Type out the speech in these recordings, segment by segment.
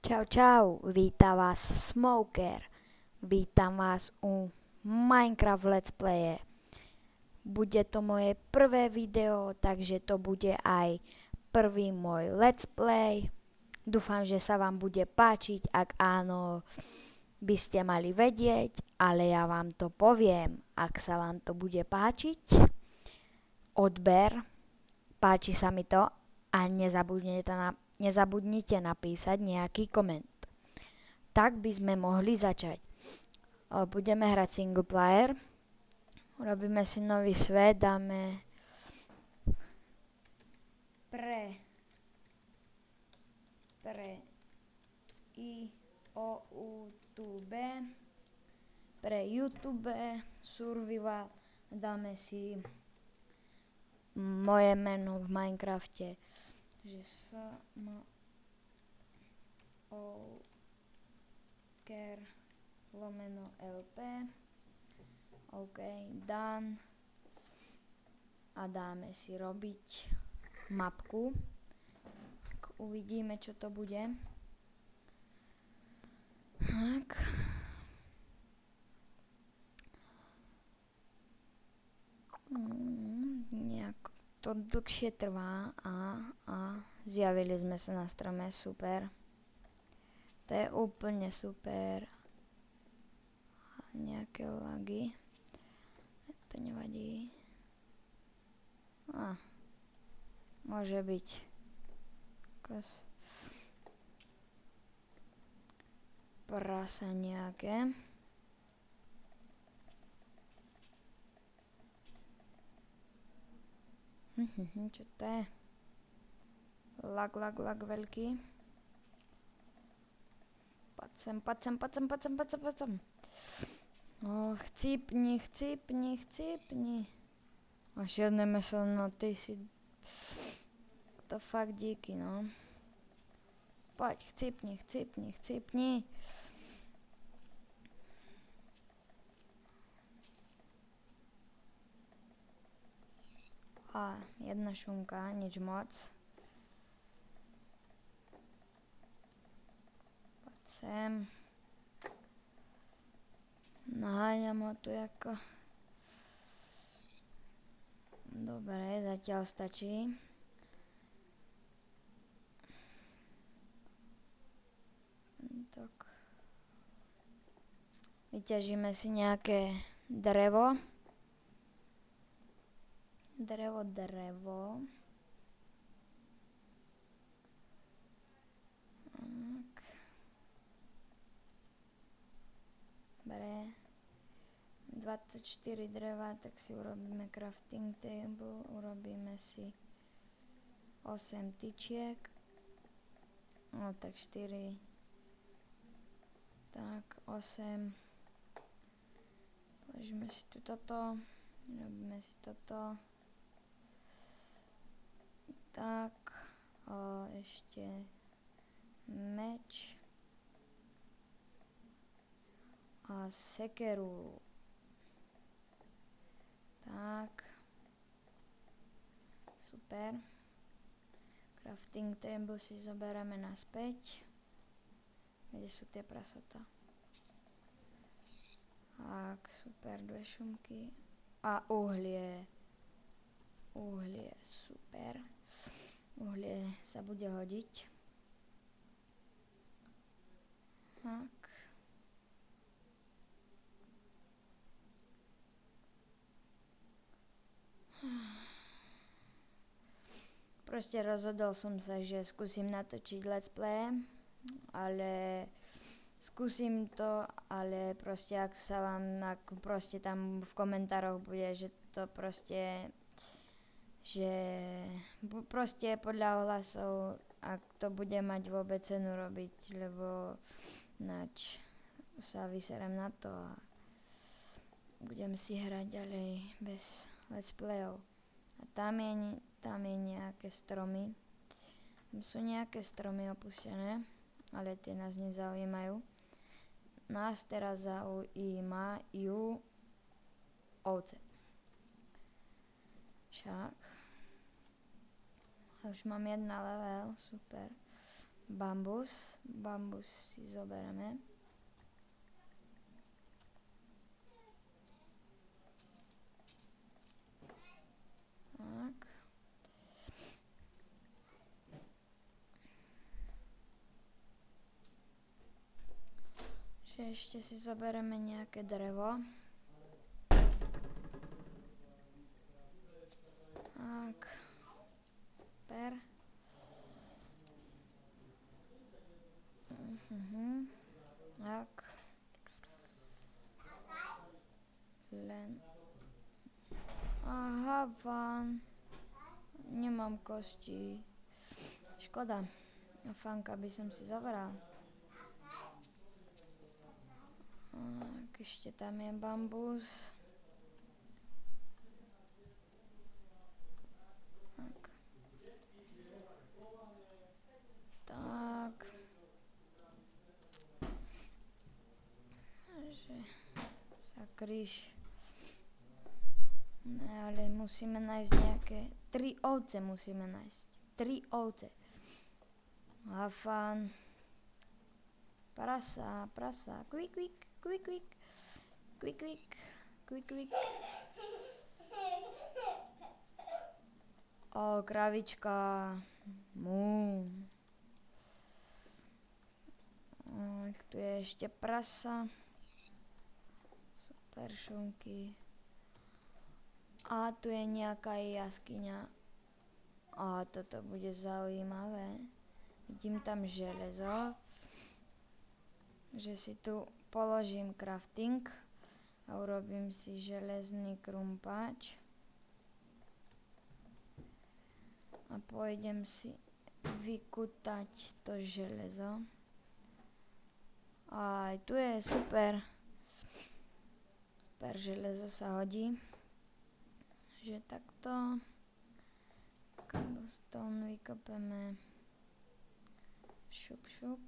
Čau, čau, vítam vás Smoker. Vítam vás u Minecraft Let's Playe. Bude to moje prvé video, takže to bude aj prvý môj Let's Play. Dúfam, že sa vám bude páčiť, ak áno, by ste mali vedieť, ale ja vám to poviem, ak sa vám to bude páčiť. Odber, páči sa mi to a nezabudnite napísať nejaký koment. Tak by sme mohli začať. Budeme hrať single player. Urobíme si nový svet, dáme pre YouTube survival, dáme si moje meno v Minecrafte, že Smoker_LP. OK, done. A dáme si robiť mapku. Uvidíme, čo to bude. Tak. Nejak to dlhšie trvá a zjavili sme sa na strome, super. To je úplne super. Nejaké lagy. To nevadí. Môže byť. Prasa nejaké. Čo to je? Lag veľký. Poď sem. Chcípni. Až jedné meso, no ty si... To fakt díky, no. Poď, chcípni. Jedna šunka, nič moc. Poď sem. Naháňam ho tu jako... Dobre, zatiaľ stačí. Tak. Vyťažíme si nejaké drevo. Drevo. Tak. Dobre. 24 dreva, tak si urobíme crafting table, urobíme si 8 tyčiek, no tak 4, tak 8, položíme si tu toto, robíme si toto, tak, ešte meč a sekeru. Tak. Super. Crafting table si zoberieme naspäť. Kde sú tie prasatá? Tak, super, 2 šumky. A uhlie. Super. Uhlie sa bude hodiť. Tak. Proste rozhodol som sa, že skúsim natočiť let's play, ale skúsim to, ale proste ak proste tam v komentároch bude, že to proste, že proste podľa ohlasov, ak to bude mať vôbec cenu robiť, lebo nač sa vyserem na to a budem si hrať ďalej bez let's playov. A tam je nejaké stromy. Tam sú nejaké stromy opustené, ale tie nás nezaujímajú. Nás teraz zaujímajú ovce. Však. A už mám 1 level, super. bambus. Bambus si zoberieme. Tak. Že ešte si zoberieme nejaké drevo. Tak. Super. Tak. Len. Aha, fan. Nemám kosti. Škoda. Fanka by som si zobral. Tak, ešte tam je bambus. Tak. Tak. Že sa kríž. Ne, ale musíme nájsť nejaké 3 ovce musíme nájsť. 3 ovce. A fan. Prasa, prasa. Quick, quick, quick, quick. Quick, quick, quick, quick. O, kravička. Mú. Tu je ešte prasa. Super šunky. A tu je nejaká jaskyňa. A toto bude zaujímavé. Vidím tam železo. Že si tu položím crafting. A urobím si železný krumpáč. A pôjdem si vykutať to železo. Aj tu je super. Super železo sa hodí. Že takto. Cobblestone vykopeme. Šup, šup.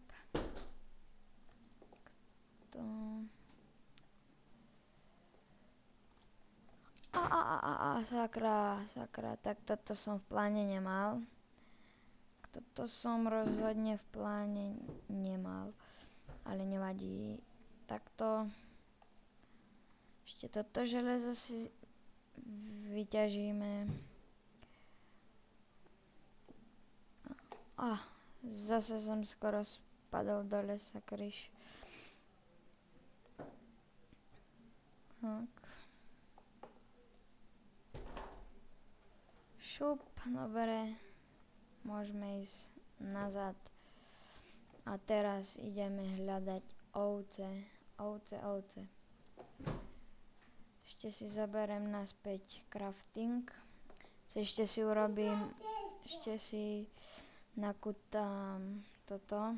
Takto. Sakra, sakra. Tak toto som v pláne nemal. Toto som rozhodne v pláne nemal. Ale nevadí. Takto. Ešte toto železo si vyťažíme. Zase som skoro spadol dole sa kryš. Tak. Šup, dobre. Môžeme ísť nazad. A teraz ideme hľadať ovce. Ovce. Ešte si zaberiem naspäť crafting. Ešte si urobím, ešte si nakutám toto.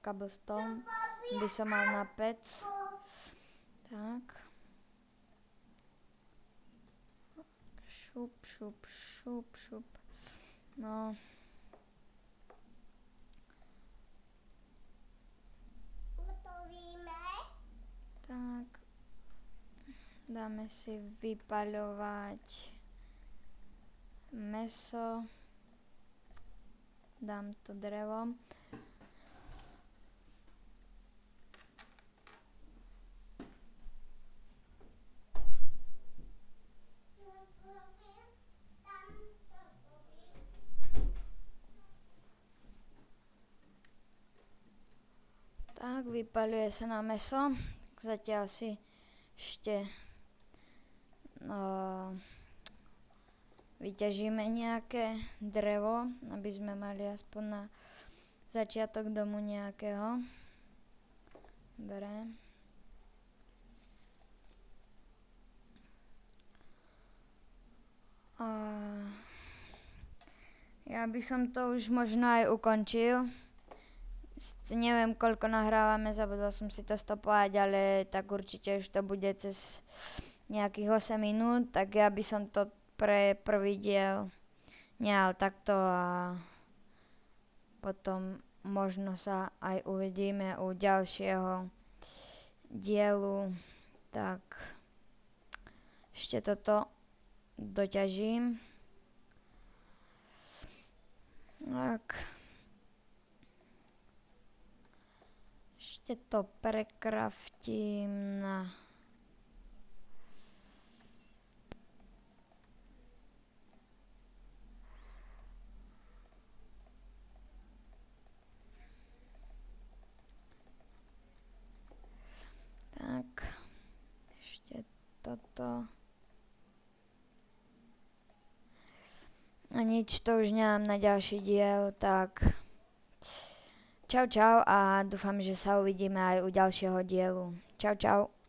Cobblestone by som mal na pec. Tak. Šup, šup, šup, šup. No. Tak. Dáme si vypaľovať mäso. Dám to drevo. Tak, vypaľuje sa na mäso. Zatiaľ si ešte vyťažíme nejaké drevo, aby sme mali aspoň na začiatok domu nejakého. Dobre. Ja by som to už možno aj ukončil. Neviem, koľko nahrávame, zabudol som si to stopovať, ale tak určite už to bude cez nejakých 8 minút, tak ja by som to pre prvý diel nehal takto a potom možno sa aj uvidíme u ďalšieho dielu. Tak ešte toto doťažím. Tak. Ešte to prekraftím na... Tak. Ešte toto. A nič, to už nemám na ďalší diel, tak čau čau a dúfam, že sa uvidíme aj u ďalšieho dielu. Čau čau.